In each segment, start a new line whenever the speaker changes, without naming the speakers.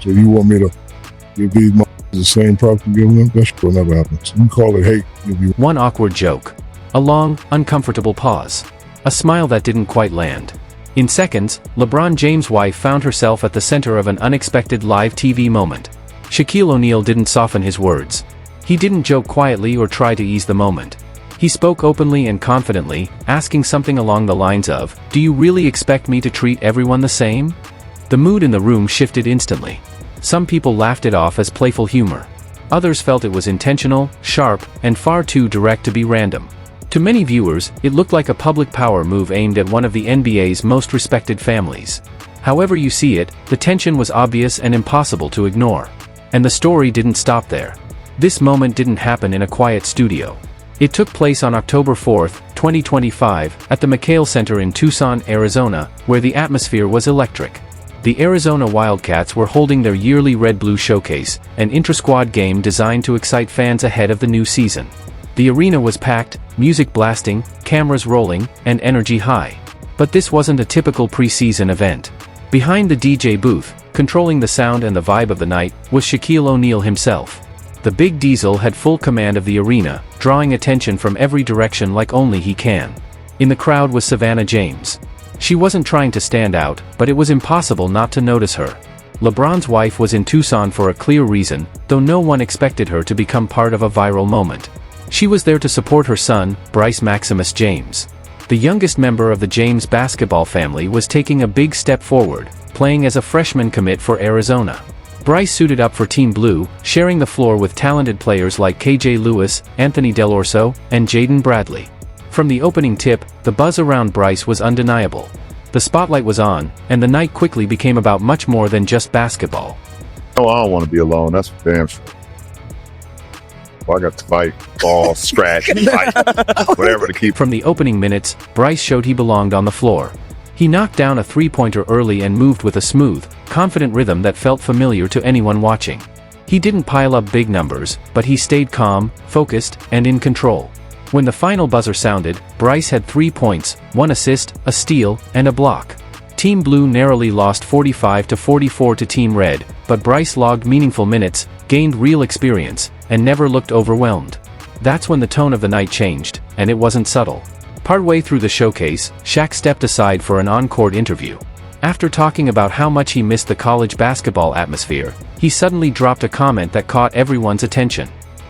So you want me to give these the same props you give them? That shit will never happen. So you call it hate.
One awkward joke. A long, uncomfortable pause. A smile that didn't quite land. In seconds, LeBron James' wife found herself at the center of an unexpected live TV moment. Shaquille O'Neal didn't soften his words. He didn't joke quietly or try to ease the moment. He spoke openly and confidently, asking something along the lines of, "Do you really expect me to treat everyone the same?" The mood in the room shifted instantly. Some people laughed it off as playful humor. Others felt it was intentional, sharp, and far too direct to be random. To many viewers, it looked like a public power move aimed at one of the NBA's most respected families. However you see it, the tension was obvious and impossible to ignore. And the story didn't stop there. This moment didn't happen in a quiet studio. It took place on October 4, 2025, at the McHale Center in Tucson, Arizona, where the atmosphere was electric. The Arizona Wildcats were holding their yearly Red-Blue Showcase, an intra-squad game designed to excite fans ahead of the new season. The arena was packed, music blasting, cameras rolling, and energy high. But this wasn't a typical preseason event. Behind the DJ booth, controlling the sound and the vibe of the night, was Shaquille O'Neal himself. The Big Diesel had full command of the arena, drawing attention from every direction like only he can. In the crowd was Savannah James. She wasn't trying to stand out, but it was impossible not to notice her. LeBron's wife was in Tucson for a clear reason, though no one expected her to become part of a viral moment. She was there to support her son, Bryce Maximus James. The youngest member of the James basketball family was taking a big step forward, playing as a freshman commit for Arizona. Bryce suited up for Team Blue, sharing the floor with talented players like KJ Lewis, Anthony Delorso, and Jaden Bradley. From the opening tip, the buzz around Bryce was undeniable. The spotlight was on, and the night quickly became about much more than just basketball.
Oh, I don't want to be alone, that's for damn sure. Well, I got to fight, ball, scratch, fight, whatever to keep.
From the opening minutes, Bryce showed he belonged on the floor. He knocked down a three-pointer early and moved with a smooth, confident rhythm that felt familiar to anyone watching. He didn't pile up big numbers, but he stayed calm, focused, and in control. When the final buzzer sounded, Bryce had 3 points, 1 assist, a steal, and a block. Team Blue narrowly lost 45-44 to Team Red, but Bryce logged meaningful minutes, gained real experience, and never looked overwhelmed. That's when the tone of the night changed, and it wasn't subtle. Partway through the showcase, Shaq stepped aside for an on-court interview. After talking about how much he missed the college basketball atmosphere, he suddenly dropped a comment that caught everyone's attention.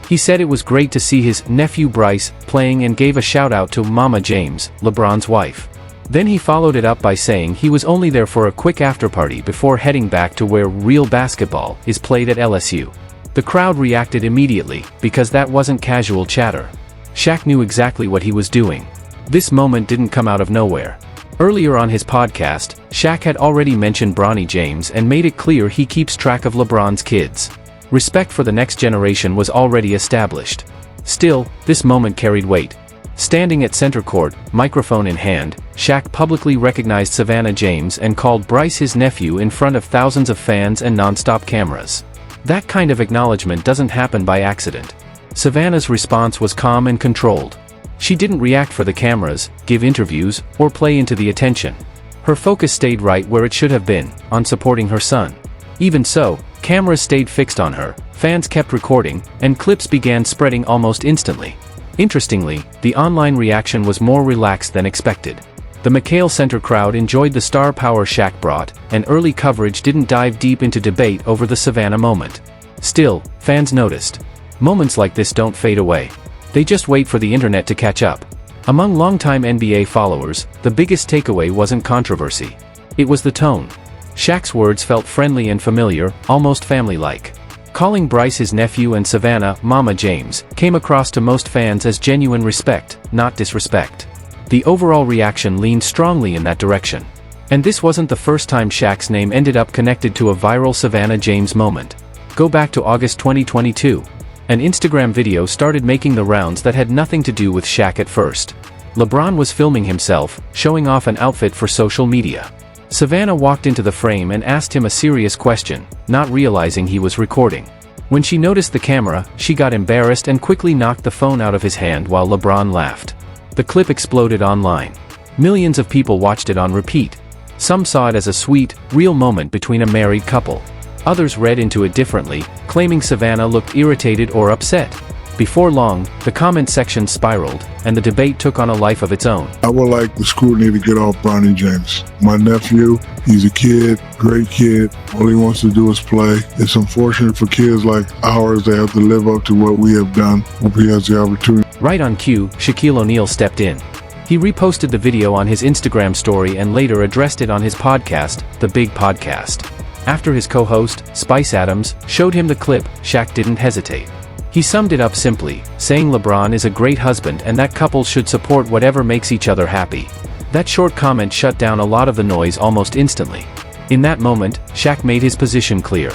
He said it was great to see his nephew Bryce playing and gave a shout-out to Mama James, LeBron's wife. Then he followed it up by saying he was only there for a quick after-party before heading back to where real basketball is played at LSU. The crowd reacted immediately, because that wasn't casual chatter. Shaq knew exactly what he was doing. This moment didn't come out of nowhere. Earlier on his podcast, Shaq had already mentioned Bronny James and made it clear he keeps track of LeBron's kids. Respect for the next generation was already established. Still, this moment carried weight. Standing at center court, microphone in hand, Shaq publicly recognized Savannah James and called Bryce his nephew in front of thousands of fans and non-stop cameras. That kind of acknowledgement doesn't happen by accident. Savannah's response was calm and controlled. She didn't react for the cameras, give interviews, or play into the attention. Her focus stayed right where it should have been, on supporting her son. Even so, cameras stayed fixed on her, fans kept recording, and clips began spreading almost instantly. Interestingly, the online reaction was more relaxed than expected. The McHale Center crowd enjoyed the star power Shaq brought, and early coverage didn't dive deep into debate over the Savannah moment. Still, fans noticed. Moments like this don't fade away. They just wait for the internet to catch up. Among longtime NBA followers, the biggest takeaway wasn't controversy. It was the tone. Shaq's words felt friendly and familiar, almost family-like. Calling Bryce his nephew and Savannah, Mama James, came across to most fans as genuine respect, not disrespect. The overall reaction leaned strongly in that direction. And this wasn't the first time Shaq's name ended up connected to a viral Savannah James moment. Go back to August 2022. An Instagram video started making the rounds that had nothing to do with Shaq at first. LeBron was filming himself, showing off an outfit for social media. Savannah walked into the frame and asked him a serious question, not realizing he was recording. When she noticed the camera, she got embarrassed and quickly knocked the phone out of his hand while LeBron laughed. The clip exploded online. Millions of people watched it on repeat. Some saw it as a sweet, real moment between a married couple. Others read into it differently, claiming Savannah looked irritated or upset. Before long, the comment section spiraled, and the debate took on a life of its own.
I would like the scrutiny to get off Bronny James. My nephew, he's a kid, great kid. All he wants to do is play. It's unfortunate for kids like ours that have to live up to what we have done. Hope he has the opportunity.
Right on cue, Shaquille O'Neal stepped in. He reposted the video on his Instagram story and later addressed it on his podcast, The Big Podcast. After his co-host, Spice Adams, showed him the clip, Shaq didn't hesitate. He summed it up simply, saying LeBron is a great husband and that couples should support whatever makes each other happy. That short comment shut down a lot of the noise almost instantly. In that moment, Shaq made his position clear.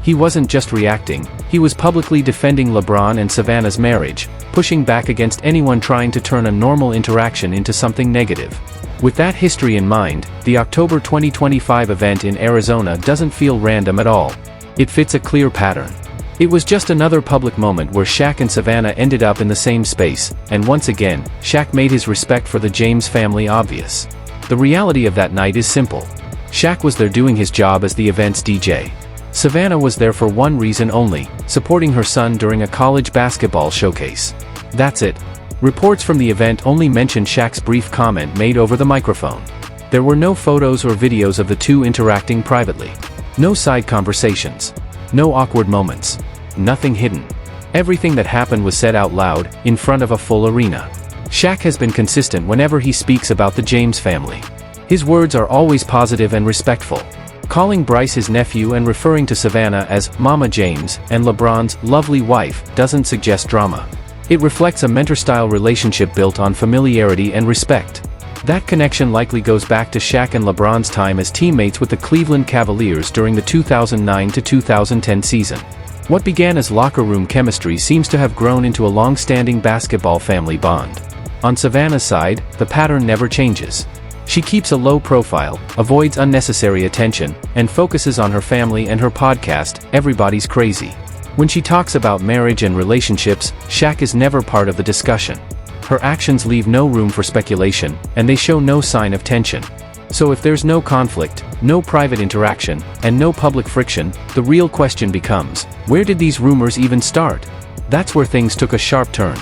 He wasn't just reacting, he was publicly defending LeBron and Savannah's marriage, pushing back against anyone trying to turn a normal interaction into something negative. With that history in mind, the October 2025 event in Arizona doesn't feel random at all. It fits a clear pattern. It was just another public moment where Shaq and Savannah ended up in the same space, and once again, Shaq made his respect for the James family obvious. The reality of that night is simple. Shaq was there doing his job as the event's DJ. Savannah was there for one reason only, supporting her son during a college basketball showcase. That's it. Reports from the event only mentioned Shaq's brief comment made over the microphone. There were no photos or videos of the two interacting privately. No side conversations. No awkward moments. Nothing hidden. Everything that happened was said out loud, in front of a full arena. Shaq has been consistent whenever he speaks about the James family. His words are always positive and respectful. Calling Bryce his nephew and referring to Savannah as Mama James and LeBron's lovely wife doesn't suggest drama. It reflects a mentor-style relationship built on familiarity and respect. That connection likely goes back to Shaq and LeBron's time as teammates with the Cleveland Cavaliers during the 2009 to 2010 season. What began as locker room chemistry seems to have grown into a long-standing basketball family bond. On Savannah's side, the pattern never changes. She keeps a low profile, avoids unnecessary attention, and focuses on her family and her podcast, Everybody's Crazy. When she talks about marriage and relationships, Shaq is never part of the discussion. Her actions leave no room for speculation, and they show no sign of tension. So if there's no conflict, no private interaction, and no public friction, the real question becomes, where did these rumors even start? That's where things took a sharp turn.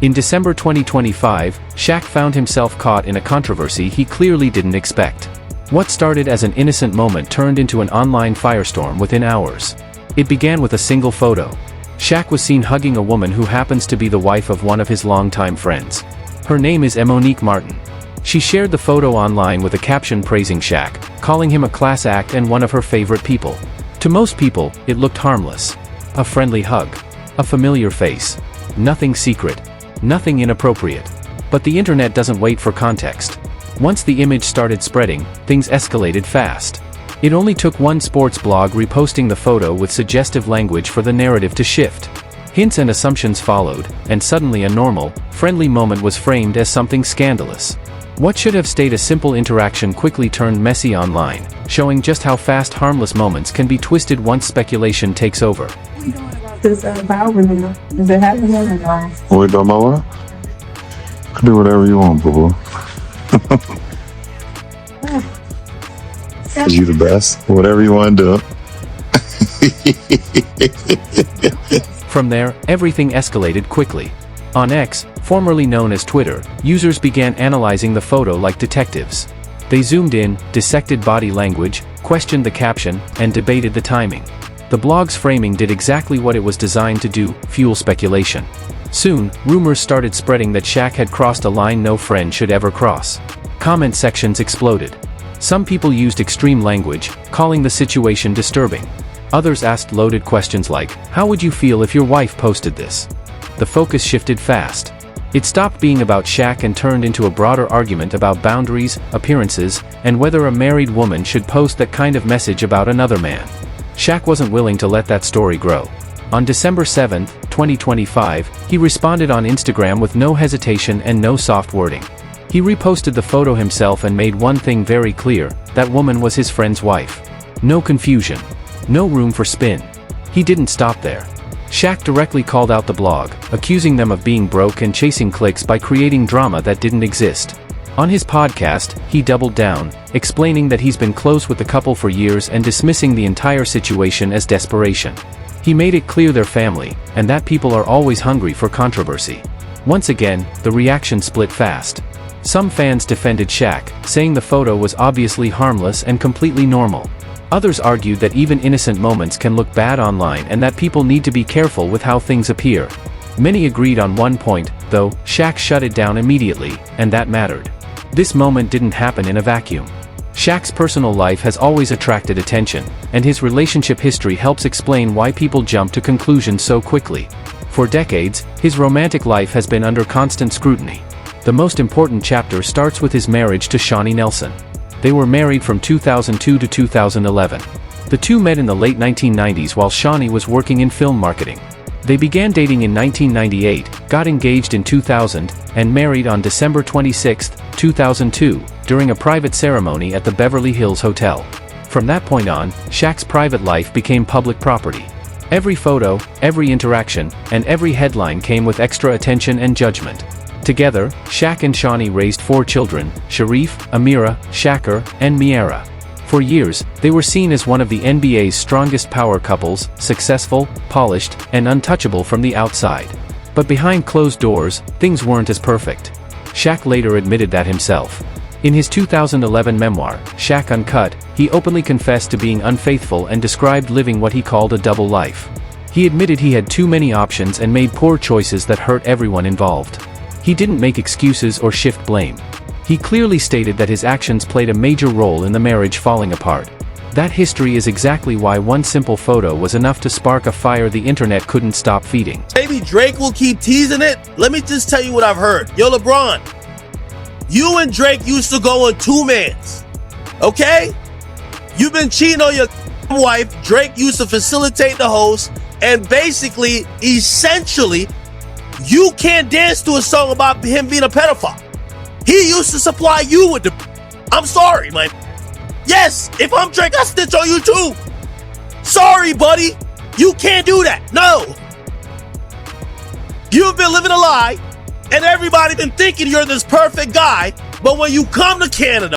In December 2025, Shaq found himself caught in a controversy he clearly didn't expect. What started as an innocent moment turned into an online firestorm within hours. It began with a single photo. Shaq was seen hugging a woman who happens to be the wife of one of his longtime friends. Her name is Monique Martin. She shared the photo online with a caption praising Shaq, calling him a class act and one of her favorite people. To most people, it looked harmless. A friendly hug. A familiar face. Nothing secret. Nothing inappropriate. But the internet doesn't wait for context. Once the image started spreading, things escalated fast. It only took one sports blog reposting the photo with suggestive language for the narrative to shift. Hints and assumptions followed, and suddenly a normal, friendly moment was framed as something scandalous. What should have stayed a simple interaction quickly turned messy online, showing just how fast harmless moments can be twisted once speculation takes over.
What are you doing about this vow renewal? Is it happening or not?
What we doing about what? You can do whatever you want, boo. Cause you the best. Whatever you want to do.
From there, everything escalated quickly. On X, formerly known as Twitter, users began analyzing the photo like detectives. They zoomed in, dissected body language, questioned the caption, and debated the timing. The blog's framing did exactly what it was designed to do, fuel speculation. Soon, rumors started spreading that Shaq had crossed a line no friend should ever cross. Comment sections exploded. Some people used extreme language, calling the situation disturbing. Others asked loaded questions like, how would you feel if your wife posted this? The focus shifted fast. It stopped being about Shaq and turned into a broader argument about boundaries, appearances, and whether a married woman should post that kind of message about another man. Shaq wasn't willing to let that story grow. On December 7, 2025, he responded on Instagram with no hesitation and no soft wording. He reposted the photo himself and made one thing very clear, that woman was his friend's wife. No confusion. No room for spin. He didn't stop there. Shaq directly called out the blog, accusing them of being broke and chasing clicks by creating drama that didn't exist. On his podcast, he doubled down, explaining that he's been close with the couple for years and dismissing the entire situation as desperation. He made it clear they're family, and that people are always hungry for controversy. Once again, the reaction split fast. Some fans defended Shaq, saying the photo was obviously harmless and completely normal. Others argued that even innocent moments can look bad online and that people need to be careful with how things appear. Many agreed on one point, though. Shaq shut it down immediately, and that mattered. This moment didn't happen in a vacuum. Shaq's personal life has always attracted attention, and his relationship history helps explain why people jump to conclusions so quickly. For decades, his romantic life has been under constant scrutiny. The most important chapter starts with his marriage to Shawnee Nelson. They were married from 2002 to 2011. The two met in the late 1990s while Shawnee was working in film marketing. They began dating in 1998, got engaged in 2000, and married on December 26, 2002, during a private ceremony at the Beverly Hills Hotel. From that point on, Shaq's private life became public property. Every photo, every interaction, and every headline came with extra attention and judgment. Together, Shaq and Shawnee raised 4 children: Sharif, Amira, Shakur, and Miera. For years, they were seen as one of the NBA's strongest power couples, successful, polished, and untouchable from the outside. But behind closed doors, things weren't as perfect. Shaq later admitted that himself. In his 2011 memoir, Shaq Uncut, he openly confessed to being unfaithful and described living what he called a double life. He admitted he had too many options and made poor choices that hurt everyone involved. He didn't make excuses or shift blame. He clearly stated that his actions played a major role in the marriage falling apart. That history is exactly why one simple photo was enough to spark a fire the internet couldn't stop feeding.
Maybe Drake will keep teasing it. Let me just tell you what I've heard. Yo, LeBron, you and Drake used to go in 2-mans. Okay? You've been cheating on your wife. Drake used to facilitate the host. And basically, essentially, you can't dance to a song about him being a pedophile. He used to supply you with the... I'm sorry, man. Yes, if I'm Drake, I stitch on you too. Sorry, buddy. You can't do that. No. You've been living a lie, and everybody been thinking you're this perfect guy, but when you come to Canada,